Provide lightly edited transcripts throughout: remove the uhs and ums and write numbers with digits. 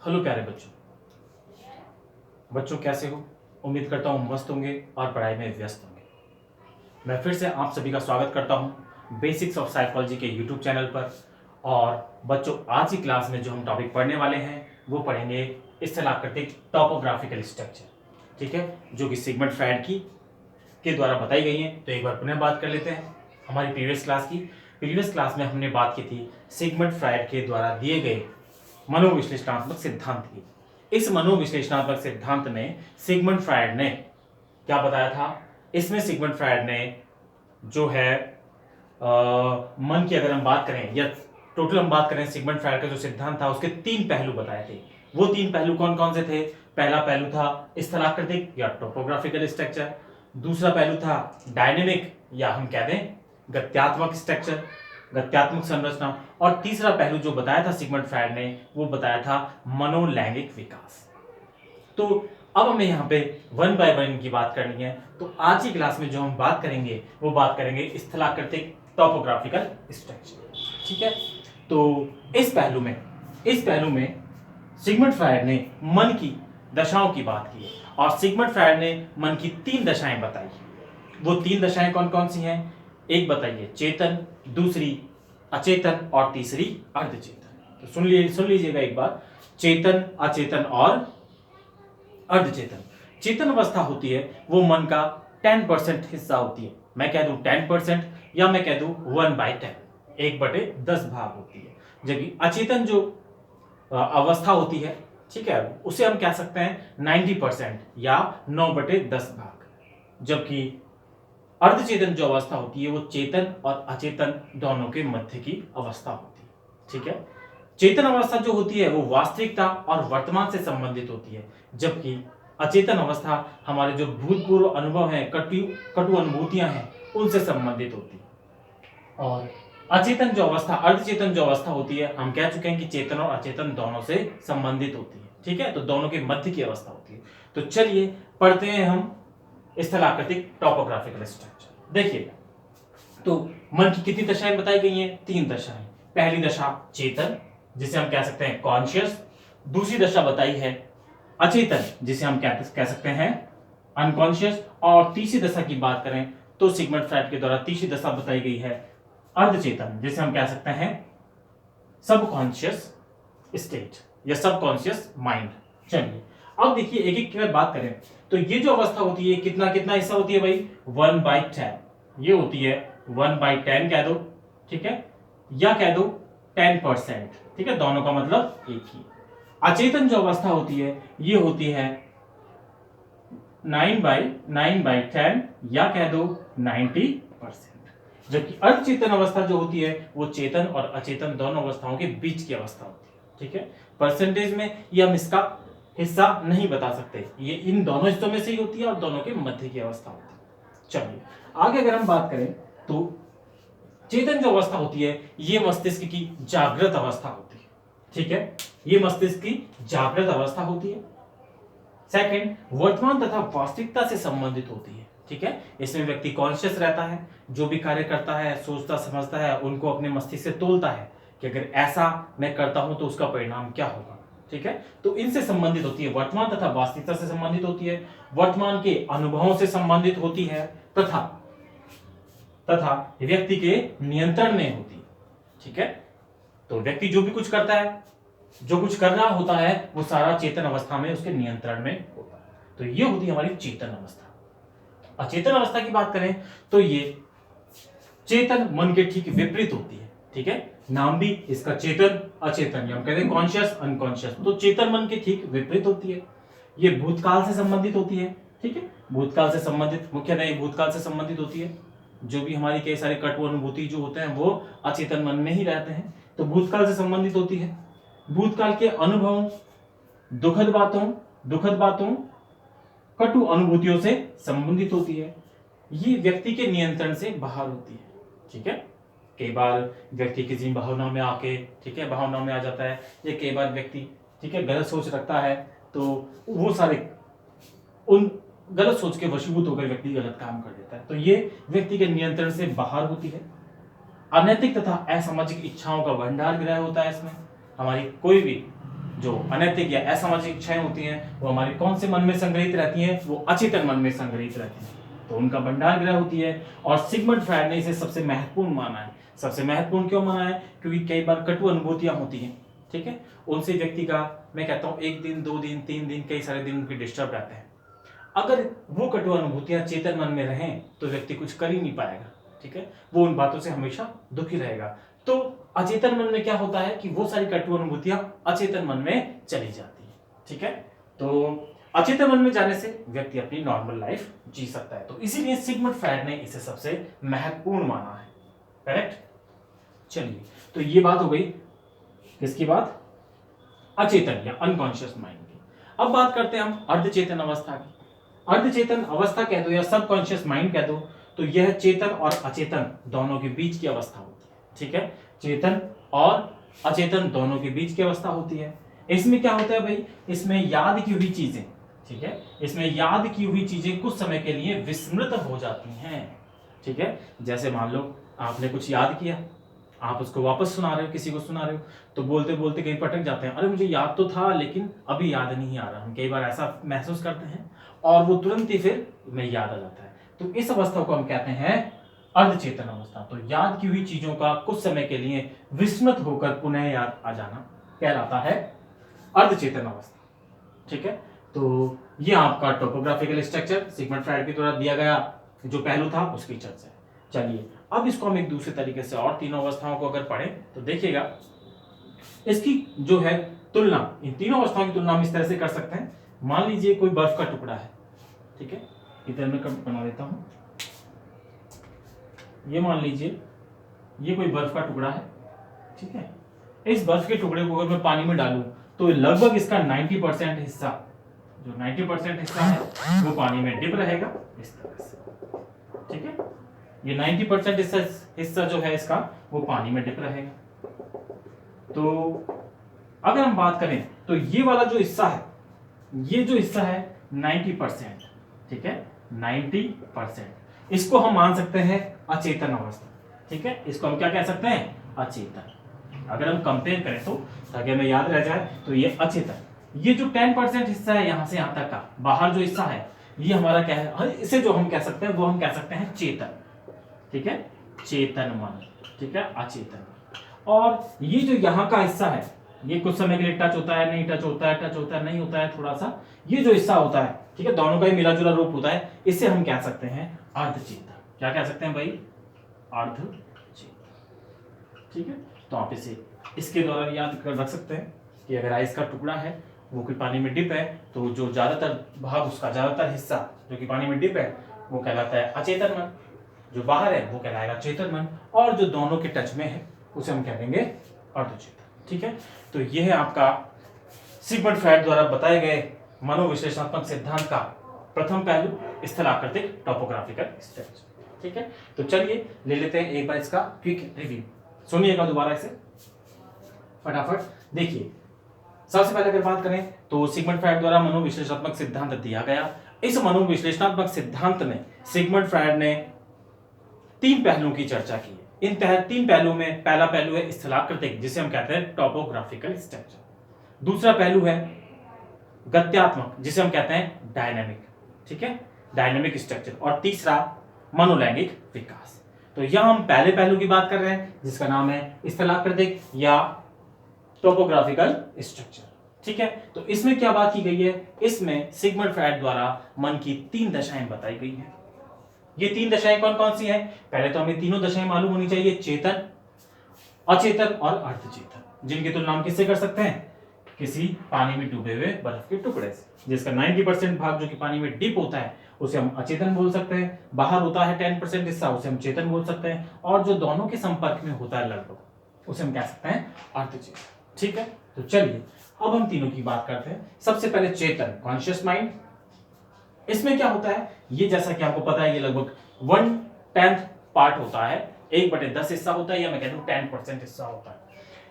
Hello प्यारे बच्चों कैसे हो। उम्मीद करता हूँ मस्त होंगे और पढ़ाई में व्यस्त होंगे। मैं फिर से आप सभी का स्वागत करता हूँ बेसिक्स ऑफ साइकोलॉजी के यूट्यूब चैनल पर। और बच्चों आज की क्लास में जो हम टॉपिक पढ़ने वाले हैं वो पढ़ेंगे स्थलाकृतिक टॉपोग्राफिकल स्ट्रक्चर, ठीक है, जो कि सिगमंड फ्रायड के द्वारा बताई गई है। तो एक बार पुनः बात कर लेते हैं हमारी प्रीवियस क्लास में हमने बात की थी सिगमंड फ्रायड के द्वारा दिए गए मनोविश्लेषणात्मक सिद्धांत की। इस मनोविश्लेषणात्मक सिद्धांत में सिगमंड फ्रायड ने क्या बताया था। इसमें सिगमंड फ्रायड ने जो है मन की अगर हम बात करें या टोटल हम बात करें, सिगमंड फ्रायड का जो सिद्धांत था उसके 3 पहलू बताए थे। वो 3 पहलू कौन कौन से थे? पहला पहलू था स्थलाकृतिक या टोपोग्राफिकल स्ट्रक्चर, दूसरा पहलू था डायनेमिक या हम कहते हैं गत्यात्मक स्ट्रक्चर, गत्यात्मक संरचना, और तीसरा पहलू जो बताया था सिगमंड फ्रायड ने वो बताया था मनोलैंगिक विकास। तो अब हमें यहाँ पे वन बाय वन की बात करनी है। तो आज की क्लास में जो हम बात करेंगे वो बात करेंगे स्थलाकृतिक टॉपोग्राफिकल स्ट्रक्चर, ठीक है। तो इस पहलू में सिगमंड फ्रायड ने मन की दशाओं की बात की है और सिगमंड फ्रायड ने मन की 3 दशाएं बताई। वो 3 दशाएं कौन कौन सी हैं? एक बताइए चेतन, दूसरी अचेतन और तीसरी अर्धचेतन। तो सुन लीजिएगा एक बार, चेतन, अचेतन और अर्धचेतन। चेतन अवस्था होती है वो मन का 10% हिस्सा होती है। मैं कह दूं 10% या मैं कह दूं 1/10, 1/10 भाग होती है। जबकि अचेतन जो अवस्था होती है, ठीक है, उसे हम कह सकते हैं 90% या 9/10 भाग। जबकि अर्धचेतन जो अवस्था होती है वो चेतन और अचेतन दोनों के मध्य की अवस्था होती है, ठीक है। चेतन अवस्था जो होती है वो वास्तविकता और वर्तमान से संबंधित होती है, जबकि अचेतन अवस्था हमारे जो भूतपूर्व अनुभव हैं, कटु अनुभूतियां हैं, उनसे संबंधित होती है। और अचेतन जो अवस्था, अर्धचेतन जो अवस्था होती है, हम कह चुके हैं कि चेतन और अचेतन दोनों से संबंधित होती है, ठीक है। तो दोनों के मध्य की अवस्था होती है। तो चलिए पढ़ते हैं हम स्थलाकृतिक टॉपोग्राफिकल स्ट्रक्चर। देखिए, तो मन की कितनी दशाएं बताई गई हैं? 3 दशाएं। पहली दशा चेतन, जिसे हम कह सकते हैं कॉन्शियस। दूसरी दशा बताई है अचेतन, जिसे हम कह सकते हैं अनकॉन्शियस। और तीसरी दशा की बात करें तो सिगमंड फ्रायड के द्वारा तीसरी दशा बताई गई है अर्धचेतन, जिसे हम कह सकते हैं सबकॉन्शियस स्टेट या सबकॉन्शियस माइंड। चलिए अब देखिए एक एक की बात करें तो ये जो अवस्था होती है कितना कितना हिस्सा होती है भाई? 1/10। ये होती है 1/10 कह दो, ठीक है, या कह दो 10%, ठीक है, दोनों का मतलब एक ही। अचेतन जो अवस्था होती है ये होती है 9/10 या कह दो 90%। जबकि अर्धचेतन अवस्था जो होती है वो चेतन और अचेतन दोनों अवस्थाओं के बीच की अवस्था होती है, ठीक है। परसेंटेज में ये हम इसका हिस्सा नहीं बता सकते, ये इन दोनों हिस्सों में से ही होती है और दोनों के मध्य की अवस्था होती है। चलिए आगे अगर हम बात करें तो चेतन जो अवस्था होती है ये मस्तिष्क की जागृत अवस्था होती है, ठीक है, ये मस्तिष्क की जागृत अवस्था होती है। सेकंड, वर्तमान तथा वास्तविकता से संबंधित होती है, ठीक है। इसमें व्यक्ति कॉन्शियस रहता है, जो भी कार्य करता है, सोचता समझता है, उनको अपने मस्तिष्क से तोलता है कि अगर ऐसा मैं करता हूं तो उसका परिणाम क्या होगा, ठीक है। तो इनसे संबंधित होती है, वर्तमान तथा वास्तविकता से संबंधित होती है, वर्तमान के अनुभवों से संबंधित होती है तथा व्यक्ति के नियंत्रण में होती है, ठीक है। तो व्यक्ति जो भी कुछ करता है, जो कुछ कर रहा होता है वो सारा चेतन अवस्था में उसके नियंत्रण में होता है। तो ये होती है हमारी चेतन अवस्था। अचेतन अवस्था की बात करें तो ये चेतन मन के ठीक विपरीत होती है, ठीक है। नाम भी इसका चेतन अचेतन, या हम कहते हैं कॉन्शियस अनकॉन्शियस। तो चेतन मन के ठीक विपरीत होती है। ये भूतकाल से संबंधित होती है, ठीक है, भूतकाल से संबंधित, मुख्य नहीं भूतकाल से संबंधित होती है। जो भी हमारी कई सारे कटु अनुभूति जो होते हैं वो अचेतन मन में ही रहते हैं, तो भूतकाल से संबंधित होती है। भूतकाल के अनुभवों, दुखद बातों, कटु अनुभूतियों से संबंधित होती है। ये व्यक्ति के नियंत्रण से बाहर होती है, ठीक है। कई बार व्यक्ति किसी भावना में आके, ठीक है, भावना में आ जाता है, या कई बार व्यक्ति, ठीक है, गलत सोच रखता है तो वो सारे उन गलत सोच के वशीभूत होकर व्यक्ति गलत काम कर देता है। तो ये व्यक्ति के नियंत्रण से बाहर होती है। अनैतिक तथा असामाजिक इच्छाओं का भंडार गृह होता है इसमें। हमारी कोई भी जो अनैतिक या असामाजिक इच्छाएं होती हैं वो हमारे कौन से मन में संग्रहित रहती हैं, वो अचेतन मन में संग्रहित रहती हैं, तो उनका भंडार गृह होती है। और सिगमंड फ्रायड ने इसे सबसे महत्वपूर्ण माना है। सबसे महत्वपूर्ण क्यों माना है? क्योंकि कई बार कटु अनुभूतियां होती हैं, ठीक है, उनसे व्यक्ति का, मैं कहता हूं 1 दिन 2 दिन 3 दिन कई सारे दिन उनके डिस्टर्ब रहते हैं। अगर वो कटु अनुभूतियां चेतन मन में रहें तो व्यक्ति कुछ कर ही नहीं पाएगा, ठीक है, वो उन बातों से हमेशा दुखी रहेगा। तो अचेतन मन में क्या होता है कि वो सारी कटु अनुभूतियां अचेतन मन में चली जाती है, ठीक है। तो अचेतन मन में जाने से व्यक्ति अपनी नॉर्मल लाइफ जी सकता है। तो इसीलिए सिगमंड फ्रायड ने इसे सबसे महत्वपूर्ण माना है। करेक्ट। चलिए, तो ये बात हो गई किसकी बात? अचेतन या अनकॉन्शियस माइंड की। अब बात करते हैं हम अर्धचेतन अवस्था की। अर्धचेतन अवस्था कह दो या सबकॉन्शियस माइंड कह दो, तो यह चेतन और अचेतन दोनों के बीच की अवस्था होती है, ठीक है। चेतन और अचेतन दोनों के बीच की अवस्था होती है। इसमें क्या होता है भाई? इसमें याद की हुई चीजें, ठीक है, इसमें याद की हुई चीजें कुछ समय के लिए विस्मृत हो जाती हैं, ठीक है। जैसे मान लो आपने कुछ याद किया, आप उसको वापस सुना रहे हो, किसी को सुना रहे हो, तो बोलते बोलते कहीं पटक जाते हैं, अरे मुझे याद तो था लेकिन अभी याद नहीं आ रहा। हम कई बार ऐसा महसूस करते हैं और वो तुरंत ही फिर में याद आ जाता है। तो इस अवस्था को हम कहते हैं अर्धचेतन अवस्था। तो याद की हुई चीजों का कुछ समय के लिए विस्मृत होकर पुनः याद आ जाना कहलाता है अर्धचेतन अवस्था, ठीक है। तो ये आपका टोपोग्राफिकल स्ट्रक्चर सिगमंड फ्रायड के द्वारा दिया गया जो पहलू था उसकी चर्चा है। चलिए, अब इसको हम एक दूसरे तरीके से और तीनों अवस्थाओं को अगर पढ़ें तो देखिएगा इसकी जो है तुलना, इन तीनों अवस्थाओं की तुलना हम इस तरह से कर सकते हैं। मान लीजिए कोई बर्फ का टुकड़ा है, ठीक है, इधर मैं बना देता हूं। ये मान लीजिए ये कोई बर्फ का टुकड़ा है, ठीक है। इस बर्फ के टुकड़े को अगर मैं पानी में डालूं तो लगभग इसका 90% हिस्सा, जो 90% हिस्सा है वो पानी में डिप रहेगा इस तरह से, ठीक है। ये 90% हिस्सा जो है इसका वो पानी में डिप रहेगा। तो अगर हम बात करें तो ये वाला जो हिस्सा है, ये जो हिस्सा है 90%, ठीक है, 90%, इसको हम मान सकते हैं अचेतन अवस्था, ठीक है। इसको हम क्या कह सकते हैं? अचेतन। अगर हम कंपेयर करें तो ताकि हमें याद रह जाए, तो ये अचेतन। ये जो 10% हिस्सा है यहां से यहां तक का बाहर जो हिस्सा है ये हमारा क्या है? इसे जो हम कह सकते हैं वो हम कह सकते हैं चेतन, ठीक है, चेतन मन, ठीक है, अचेतन। और ये जो यहाँ का हिस्सा है ये कुछ समय के लिए टच होता है, नहीं टच होता है, टच होता है, नहीं होता है, थोड़ा सा ये जो हिस्सा होता है, ठीक है, दोनों का ही मिला जुला रूप होता है, इसे हम क्या सकते हैं? अर्धचेतन। क्या कह सकते हैं भाई? अर्धचेतन, ठीक है। तो आप इसे इसके द्वारा याद कर रख सकते हैं कि अगर आइस का टुकड़ा है वो कोई पानी में डिप है तो जो ज्यादातर भाग, उसका ज्यादातर हिस्सा जो कि पानी में डिप है वो कहलाता है अचेतन मन, जो बाहर है वो कहलाएगा चेतन मन, और जो दोनों के टच में है उसे हम कह देंगे अर्धचेतन, ठीक है। तो यह है आपका सिगमंड फ्रायड द्वारा बताए गए मनोविश्लेषणात्मक सिद्धांत का प्रथम पहलू, स्थलाकृतिक टोपोग्राफिकल स्ट्रक्चर, ठीक है। तो चलिए ले लेते हैं एक बार इसका क्विक रिव्यू। सुनिएगा दोबारा इसे फटाफट। देखिए, सबसे पहले अगर बात करें तो सिगमंड फ्रायड द्वारा मनोविश्लेषणात्मक सिद्धांत दिया गया। इस मनोविश्लेषणात्मक सिद्धांत में सिगमंड फ्रायड ने 3 पहलुओं की चर्चा की है। इन 3 पहलुओं में पहला पहलू है स्थलाकृतिक, जिसे हम कहते हैं टोपोग्राफिकल स्ट्रक्चर। दूसरा पहलू है गत्यात्मक, जिसे हम कहते हैं डायनेमिक, ठीक है, डायनेमिक स्ट्रक्चर। और तीसरा मनोलैंगिक विकास। तो यहां हम पहले पहलू की बात कर रहे हैं जिसका नाम है स्थलाकृतिक या टोपोग्राफिकल स्ट्रक्चर, ठीक है। तो इसमें क्या बात की गई है? इसमें सिगमंड फ्रायड द्वारा मन की 3 दशाएं बताई गई हैं। ये 3 दशाएं कौन कौन सी हैं? पहले तो हमें तीनों दशाएं मालूम होनी चाहिए, चेतन, अचेतन और अर्धचेतन, जिनकी तुलना हम किससे कर सकते हैं? किसी पानी में डूबे हुए बर्फ के टुकड़े से, जिसका 90% भाग जो कि पानी में डिप होता है उसे हम अचेतन बोल सकते हैं, बाहर होता है 10% हिस्सा उसे हम चेतन बोल सकते हैं, और जो दोनों के संपर्क में होता है लगभग उसे हम कह सकते हैं अर्धचेतन, ठीक है। तो चलिए अब हम तीनों की बात करते हैं। सबसे पहले चेतन, कॉन्शियस माइंड। इसमें क्या होता है? ये जैसा कि आपको पता है ये लगभग 1/10 पार्ट होता है, 1/10 हिस्सा होता है, या मैं कह दूं 10% हिस्सा होता है।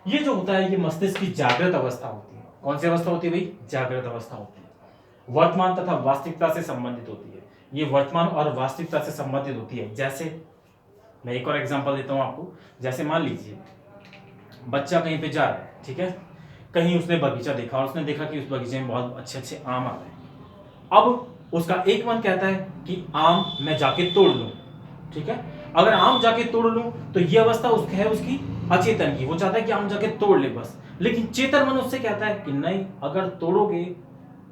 ये जो होता है ये मस्तिष्क की जागृत अवस्था होती है। कौन सी अवस्था होती है भाई? जागृत अवस्था होती है। वर्तमान तथा वास्तविकता से संबंधित होती है। ये वर्तमान और वास्तविकता से संबंधित होती है। जैसे मैं एक और एग्जांपल देता हूं आपको। जैसे मान लीजिए बच्चा कहीं पे जा रहा है, ठीक है, कहीं उसने बगीचा देखा और उसने देखा कि उस बगीचे में बहुत अच्छे अच्छे आम आ रहे हैं। अब उसका एक मन कहता है कि आम मैं जाके तोड़ लूं, ठीक है। अगर आम जाके तोड़ लूं तो ये अवस्था उसकी है, उसकी अचेतन की, वो चाहता है कि आम जाके तोड़ ले बस। लेकिन चेतन मन उससे कहता है कि नहीं, अगर तोड़ोगे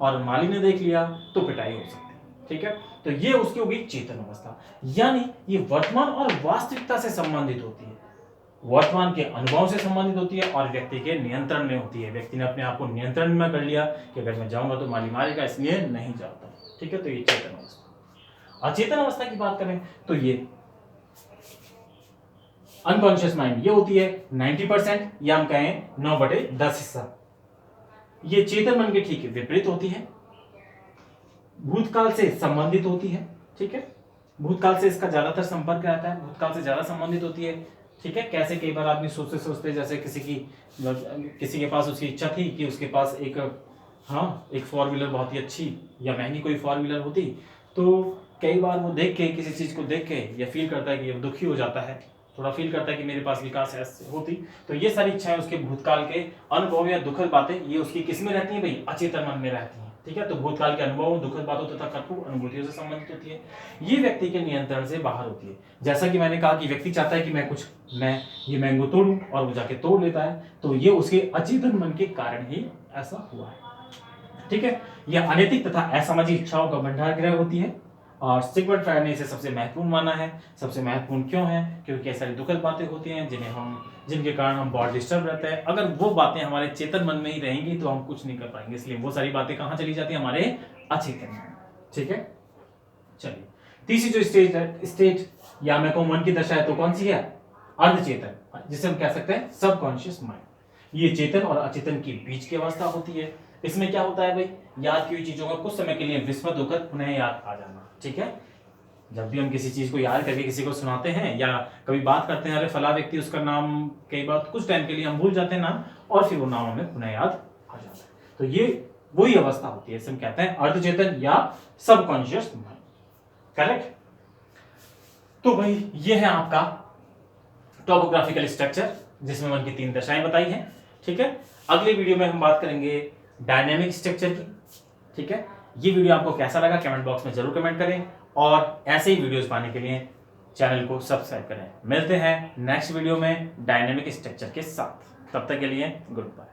और माली ने देख लिया तो पिटाई हो सकती है, ठीक है। तो ये उसकी होगी चेतन अवस्था, यानी ये वर्तमान और वास्तविकता से संबंधित होती है, वर्तमान के अनुभव से संबंधित होती है और व्यक्ति के नियंत्रण में होती है। व्यक्ति ने अपने आप को नियंत्रण में कर लिया कि अगर मैं जाऊंगा तो माली मारेगा, इसलिए नहीं जाता, ठीक है। तो ये चेतन अवस्था। अचेतन अवस्था की बात करें तो ये अनकॉन्शियस माइंड, ये होती है 90% या हम कहें 9/10 हिस्सा। ये चेतन मन के ठीक विपरीत होती है, भूतकाल से संबंधित होती है, ठीक है। भूतकाल से इसका ज्यादातर संपर्क रहता है, भूतकाल से ज्यादा संबंधित होती है, ठीक है। कैसे, कई बार आदमी सोचते सोचते, जैसे किसी के पास उसकी इच्छा थी कि उसके पास एक 4 व्हीलर बहुत ही अच्छी या महंगी कोई 4 व्हीलर होती, तो कई बार वो देख के, किसी चीज को देख के ये फील करता है कि ये दुखी हो जाता है, थोड़ा फील करता है कि मेरे पास विकास ऐसे होती। तो ये सारी इच्छाएं उसके भूतकाल के अनुभव या दुखद बातें, ये उसकी किस में रहती है भाई, अचेतन मन में रहती है, ठीक है। तो भूतकाल के अनुभव, दुखद बातों तथा कटु अनुभूतियों से संबंधित होती है, ये व्यक्ति के नियंत्रण से बाहर होती है। जैसा कि मैंने कहा कि व्यक्ति चाहता है कि मैं ये मैंगो तोड़ूं और वो जाके तोड़ लेता है, तो ये उसके अचेतन मन के कारण ही ऐसा हुआ है, ठीक है। यह अनैतिक तथा असामाजिक इच्छाओं का भंडार गृह होती है और सिगमंड फ्रायड ने इसे सबसे महत्वपूर्ण माना है। सबसे महत्वपूर्ण क्यों है? क्योंकि ऐसी दुखद बातें होती हैं जिनके कारण हम बहुत डिस्टर्ब रहते हैं। अगर वो बातें हमारे चेतन मन में ही रहेंगी तो हम कुछ नहीं कर पाएंगे, इसलिए वो सारी बातें कहाँ चली जाती है, हमारे अचेतन में, ठीक है। चलिए, तीसरी जो स्टेट या मैं कहूं मन की दशा है, तो कौन सी है? अर्धचेतन, जिसे हम कह सकते हैं सबकॉन्शियस माइंड। ये चेतन और अचेतन के बीच की अवस्था होती है। इसमें क्या होता है भाई, याद की हुई चीजों का कुछ समय के लिए विस्मृत होकर पुनः याद आ जाना, ठीक है। जब भी हम किसी चीज को याद करके किसी को सुनाते हैं या कभी बात करते हैं, अरे फला व्यक्ति, उसका नाम कई बार कुछ टाइम के लिए हम भूल जाते हैं नाम, और फिर वो नाम हमें पुनः याद आ जाता है। तो ये वही अवस्था होती है, इसे हम कहते हैं अर्धचेतन या सबकॉन्शियस माइंड, करेक्ट। तो भाई ये है आपका टॉपोग्राफिकल स्ट्रक्चर, जिसमें मन की 3 दशाएं बताई हैं, ठीक है। अगले वीडियो में हम बात करेंगे डायनेमिक स्ट्रक्चर की, ठीक है। ये वीडियो आपको कैसा लगा कमेंट बॉक्स में जरूर कमेंट करें, और ऐसे ही वीडियोस पाने के लिए चैनल को सब्सक्राइब करें। मिलते हैं नेक्स्ट वीडियो में डायनेमिक स्ट्रक्चर के साथ, तब तक के लिए गुड बाय।